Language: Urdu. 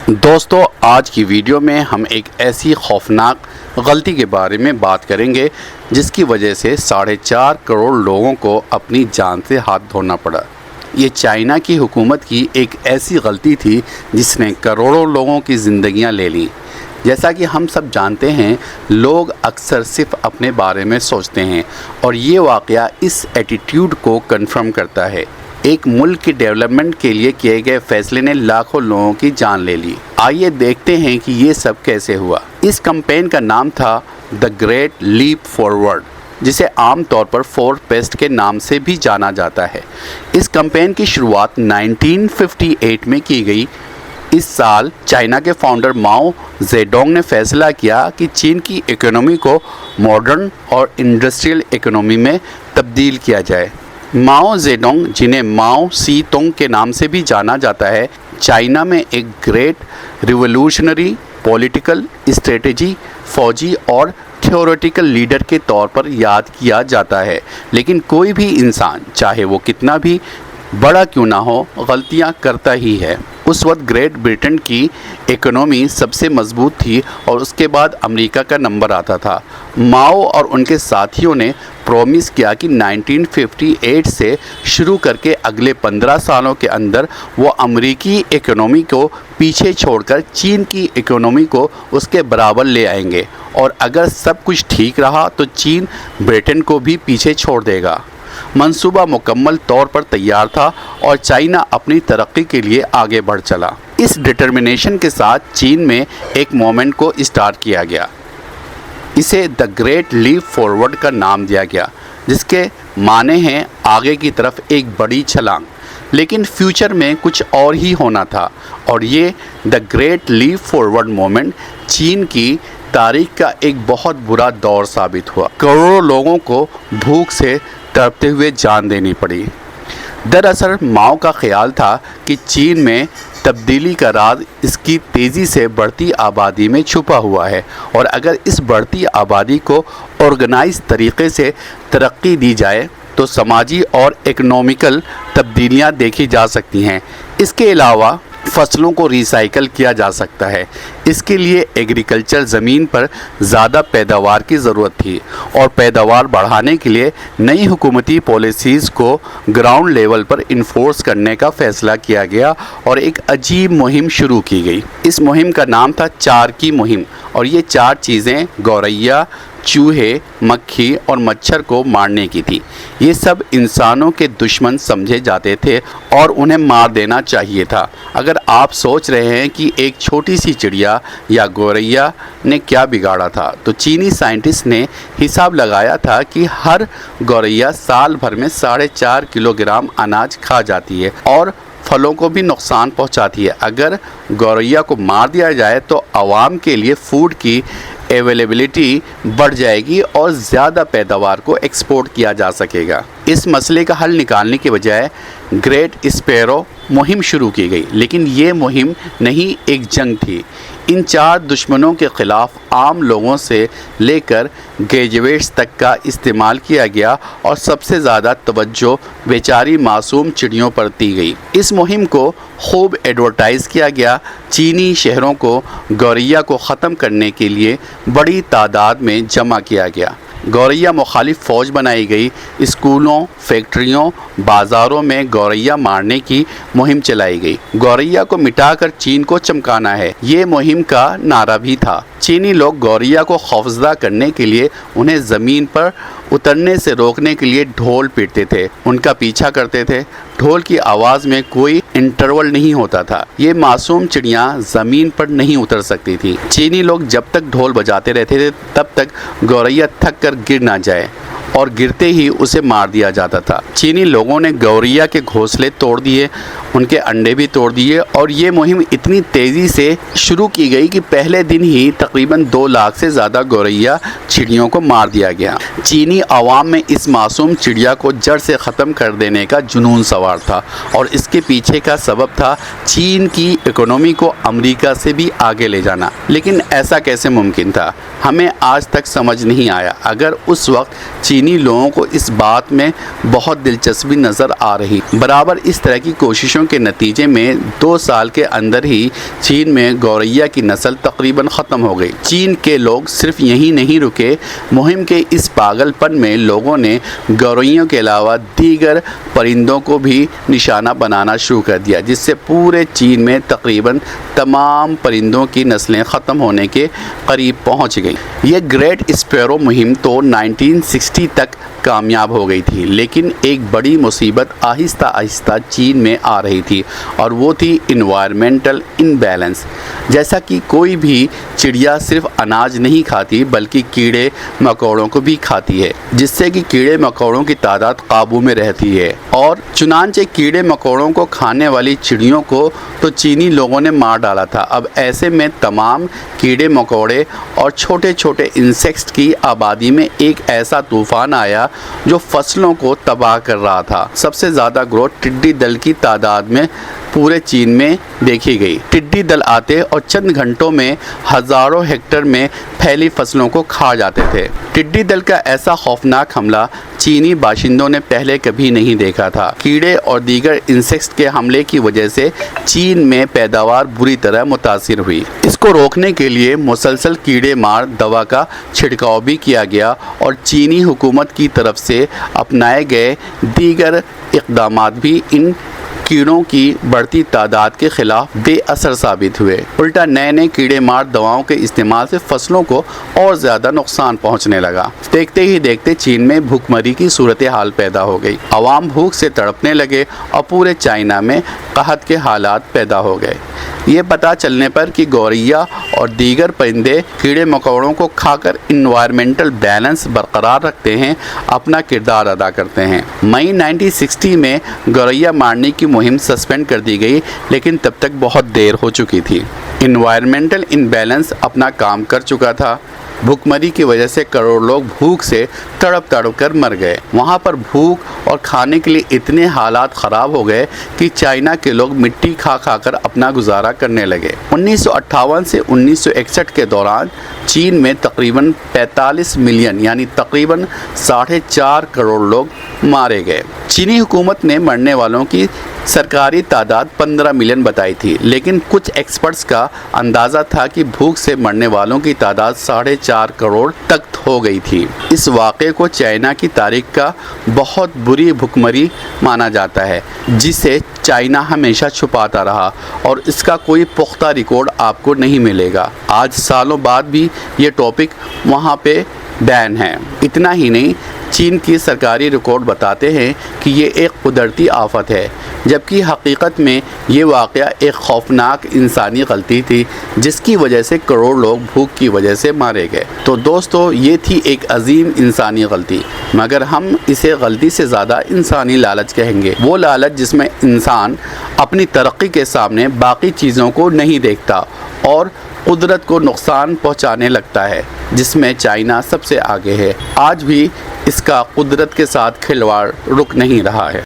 دوستو آج کی ویڈیو میں ہم ایک ایسی خوفناک غلطی کے بارے میں بات کریں گے جس کی وجہ سے 4.5 کروڑ لوگوں کو اپنی جان سے ہاتھ دھونا پڑا۔ یہ چائنا کی حکومت کی ایک ایسی غلطی تھی جس نے کروڑوں لوگوں کی زندگیاں لے لیں۔ جیسا کہ ہم سب جانتے ہیں، لوگ اکثر صرف اپنے بارے میں سوچتے ہیں اور یہ واقعہ اس ایٹیٹیوڈ کو کنفرم کرتا ہے۔ ایک ملک کی ڈیولپمنٹ کے لیے کیے گئے فیصلے نے لاکھوں لوگوں کی جان لے لی۔ آئیے دیکھتے ہیں کہ یہ سب کیسے ہوا۔ اس کمپین کا نام تھا دی گریٹ لیپ فارورڈ، جسے عام طور پر فورتھ پیسٹ کے نام سے بھی جانا جاتا ہے۔ اس کمپین کی شروعات 1958 میں کی گئی۔ اس سال چائنا کے فاؤنڈر ماؤ زیڈونگ نے فیصلہ کیا کہ چین کی اکنومی کو ماڈرن اور انڈسٹریل اکنومی میں تبدیل کیا جائے۔ ماؤ زیڈونگ، جنہیں ماؤ سی تونگ کے نام سے بھی جانا جاتا ہے، چائنا میں ایک گریٹ ریولوشنری، پولیٹیکل، اسٹریٹجی، فوجی اور تھیوریٹیکل لیڈر کے طور پر یاد کیا جاتا ہے۔ لیکن کوئی بھی انسان، چاہے وہ کتنا بھی بڑا کیوں نہ ہو، غلطیاں کرتا ہی ہے۔ اس وقت گریٹ برٹن کی اکنومی سب سے مضبوط تھی اور اس کے بعد امریکہ کا نمبر آتا تھا۔ ماؤ اور ان کے ساتھیوں نے پرومس کیا کہ 1958 سے شروع کر کے اگلے 15 سالوں کے اندر وہ امریکی اکنومی کو پیچھے چھوڑ کر چین کی اکنومی کو اس کے برابر لے آئیں گے، اور اگر سب کچھ ٹھیک رہا تو چین برٹن کو بھی پیچھے چھوڑ دے گا۔ منصوبہ مکمل طور پر تیار تھا اور چائنا اپنی ترقی کے لیے آگے بڑھ چلا۔ اس ڈٹرمنیشن کے ساتھ چین میں ایک موومنٹ کو اسٹارٹ کیا گیا۔ اسے دی گریٹ لیپ فارورڈ کا نام دیا گیا، جس کے معنی ہیں آگے کی طرف ایک بڑی چھلانگ۔ لیکن فیوچر میں کچھ اور ہی ہونا تھا، اور یہ the great leap forward movement چین کی تاریخ کا ایک بہت برا دور ثابت ہوا۔ کروڑوں لوگوں کو بھوک سے تڑپتے ہوئے جان دینی پڑی۔ دراصل ماؤ کا خیال تھا کہ چین میں تبدیلی کا راز اس کی تیزی سے بڑھتی آبادی میں چھپا ہوا ہے، اور اگر اس بڑھتی آبادی کو آرگنائز طریقے سے ترقی دی جائے تو سماجی اور اکنومیکل تبدیلیاں دیکھی جا سکتی ہیں۔ اس کے علاوہ فصلوں کو ریسائیکل کیا جا سکتا ہے۔ اس کے لیے ایگریکلچر زمین پر زیادہ پیداوار کی ضرورت تھی، اور پیداوار بڑھانے کے لیے نئی حکومتی پالیسیز کو گراؤنڈ لیول پر انفورس کرنے کا فیصلہ کیا گیا اور ایک عجیب مہم شروع کی گئی۔ اس مہم کا نام تھا 4 کی مہم، اور یہ 4 چیزیں گوریا، چوہے، مکھی اور مچھر کو مارنے کی تھی۔ یہ سب انسانوں کے دشمن سمجھے جاتے تھے اور انہیں مار دینا چاہیے تھا۔ اگر آپ سوچ رہے ہیں کہ ایک چھوٹی سی چڑیا یا گوریا نے کیا بگاڑا تھا، تو چینی سائنٹسٹ نے حساب لگایا تھا کہ ہر گوریا سال بھر میں 4.5 کلو گرام اناج کھا جاتی ہے اور پھلوں کو بھی نقصان پہنچاتی ہے۔ اگر گوریا کو مار دیا جائے تو عوام کے لیے فوڈ کی اویلیبلٹی بڑھ جائے گی اور زیادہ پیداوار کو ایکسپورٹ کیا جا سکے گا۔ اس مسئلے کا حل نکالنے کے بجائے گریٹ اسپیرو مہم شروع کی گئی، لیکن یہ مہم نہیں، ایک جنگ تھی۔ ان 4 دشمنوں کے خلاف عام لوگوں سے لے کر گریجویٹس تک کا استعمال کیا گیا، اور سب سے زیادہ توجہ بیچاری معصوم چڑیوں پر دی گئی۔ اس مہم کو خوب ایڈورٹائز کیا گیا۔ چینی شہروں کو گوریا کو ختم کرنے کے لیے بڑی تعداد میں جمع کیا گیا۔ گوریا مخالف فوج بنائی گئی۔ اسکولوں، فیکٹریوں، بازاروں میں گوریا مارنے کی مہم چلائی گئی۔ گوریا کو مٹا کر چین کو چمکانا ہے، یہ مہم کا نعرہ بھی تھا۔ چینی لوگ گوریا کو خوفزدہ کرنے کے لیے انہیں زمین پر اترنے سے روکنے کے لیے ڈھول پیٹتے تھے، ان کا پیچھا کرتے تھے۔ ڈھول کی آواز میں کوئی انٹرول نہیں ہوتا تھا۔ یہ معصوم چڑیاں زمین پر نہیں اتر سکتی تھیں۔ چینی لوگ جب تک ڈھول بجاتے رہتے تھے تب تک گوریا تھک کر گر نہ جائے، اور گرتے ہی اسے مار دیا جاتا تھا۔ چینی لوگوں نے گوریا کے گھونسلے توڑ دیے، ان کے انڈے بھی توڑ دیے، اور یہ مہم اتنی تیزی سے شروع کی گئی کہ پہلے دن ہی تقریباً 2 لاکھ سے زیادہ گوریا چڑیوں کو مار دیا گیا۔ چینی عوام میں اس معصوم چڑیا کو جڑ سے ختم کر دینے کا جنون سوار تھا، اور اس کے پیچھے کا سبب تھا چین کی اکنومی کو امریکہ سے بھی آگے لے جانا۔ لیکن ایسا کیسے ممکن تھا، ہمیں آج تک سمجھ نہیں آیا۔ اگر اس وقت چینی لوگوں کو اس بات میں بہت دلچسپی نظر آ رہی، برابر اس طرح کی کوششوں کے نتیجے میں 2 سال کے اندر ہی چین میں گوریا کی نسل تقریباً ختم ہو گئی۔ چین کے لوگ صرف یہی نہیں رکے، مہم کے اس پاگل پن میں لوگوں نے گوریوں کے علاوہ دیگر پرندوں کو بھی نشانہ بنانا شروع کر دیا، جس سے پورے چین میں تقریباً تمام پرندوں کی نسلیں ختم ہونے کے قریب پہنچ گئی۔ یہ گریٹ اسپیرو مہم تو 1960 تک کامیاب ہو گئی تھی، لیکن ایک بڑی مصیبت آہستہ آہستہ چین میں آ رہی تھی، اور وہ تھی انوائرمنٹل امبیلنس۔ جیسا کہ کوئی بھی چڑیا صرف اناج نہیں کھاتی بلکہ کیڑے مکوڑوں کو بھی کھاتی ہے، جس سے کہ کیڑے مکوڑوں کی تعداد قابو میں رہتی ہے، اور چنانچہ کیڑے مکوڑوں کو کھانے والی چڑیوں کو تو چینی لوگوں نے مار ڈالا تھا۔ اب ایسے میں تمام کیڑے مکوڑے اور چھوٹے چھوٹے انسیکٹس کی آبادی میں ایک ایسا طوفان آیا جو فصلوں کو تباہ کر رہا تھا۔ سب سے زیادہ گروتھ ٹڈی دل کی تعداد میں پورے چین میں دیکھی گئی۔ ٹڈی دل آتے اور چند گھنٹوں میں ہزاروں ہیکٹر میں پھیلی فصلوں کو کھا جاتے تھے۔ ٹڈی دل کا ایسا خوفناک حملہ چینی باشندوں نے پہلے کبھی نہیں دیکھا تھا۔ کیڑے اور دیگر انسیکٹس کے حملے کی وجہ سے چین میں پیداوار بری طرح متاثر ہوئی۔ اس کو روکنے کے لیے مسلسل کیڑے مار دوا کا چھڑکاؤ بھی کیا گیا، اور چینی حکومت کی طرف سے اپنائے گئے دیگر اقدامات بھی ان کیڑوں کی بڑھتی تعداد کے خلاف بے اثر ثابت ہوئے۔ الٹا نئے کیڑے مار دواؤں کے استعمال سے فصلوں کو اور زیادہ نقصان پہنچنے لگا۔ دیکھتے ہی دیکھتے چین میں بھوک مری کی صورتحال پیدا ہو گئی۔ عوام بھوک سے تڑپنے لگے اور پورے چائنا میں قحط کے حالات پیدا ہو گئے۔ یہ پتہ چلنے پر کہ گوریا اور دیگر پرندے کیڑے مکوڑوں کو کھا کر انوائرمنٹل بیلنس برقرار رکھتے ہیں، اپنا کردار ادا کرتے ہیں۔ مئی 1960 میں گوریا مارنے کی مہم سسپینڈ کر دی گئی، لیکن تب تک بہت دیر ہو چکی تھی۔ انوائرمنٹل امبیلنس اپنا کام کر چکا تھا۔ بھوک مری کی وجہ سے کروڑ لوگ بھوک سے تڑپ کر مر گئے۔ وہاں پر بھوک اور کھانے کے لیے اتنے حالات خراب ہو گئے کہ چائنا کے لوگ مٹی کھا کر اپنا گزارا کرنے لگے۔ 1958 سے 1961 کے دوران چین میں تقریباً 45 ملین یعنی تقریباً 4.5 کروڑ لوگ مارے گئے۔ چینی حکومت نے مرنے والوں کی سرکاری تعداد 15 ملین بتائی تھی، لیکن کچھ ایکسپرٹس کا اندازہ تھا کہ بھوک سے مرنے والوں کی تعداد 4.5 کروڑ تک ہو گئی تھی۔ اس واقعے کو چائنا کی تاریخ کا بہت بری بھوکمری مانا جاتا ہے، جسے چائنا ہمیشہ چھپاتا رہا، اور اس کا کوئی پختہ ریکارڈ آپ کو نہیں ملے گا۔ آج سالوں بعد بھی یہ ٹاپک وہاں پہ بین ہے۔ اتنا ہی نہیں، چین کی سرکاری ریکارڈ بتاتے ہیں کہ یہ ایک قدرتی آفت ہے، جبکہ حقیقت میں یہ واقعہ ایک خوفناک انسانی غلطی تھی، جس کی وجہ سے کروڑ لوگ بھوک کی وجہ سے مارے گئے۔ تو دوستو، یہ تھی ایک عظیم انسانی غلطی، مگر ہم اسے غلطی سے زیادہ انسانی لالچ کہیں گے۔ وہ لالچ جس میں انسان اپنی ترقی کے سامنے باقی چیزوں کو نہیں دیکھتا اور قدرت کو نقصان پہنچانے لگتا ہے، جس میں چائنا سب سے آگے ہے۔ آج بھی اس کا قدرت کے ساتھ کھلواڑ رک نہیں رہا ہے۔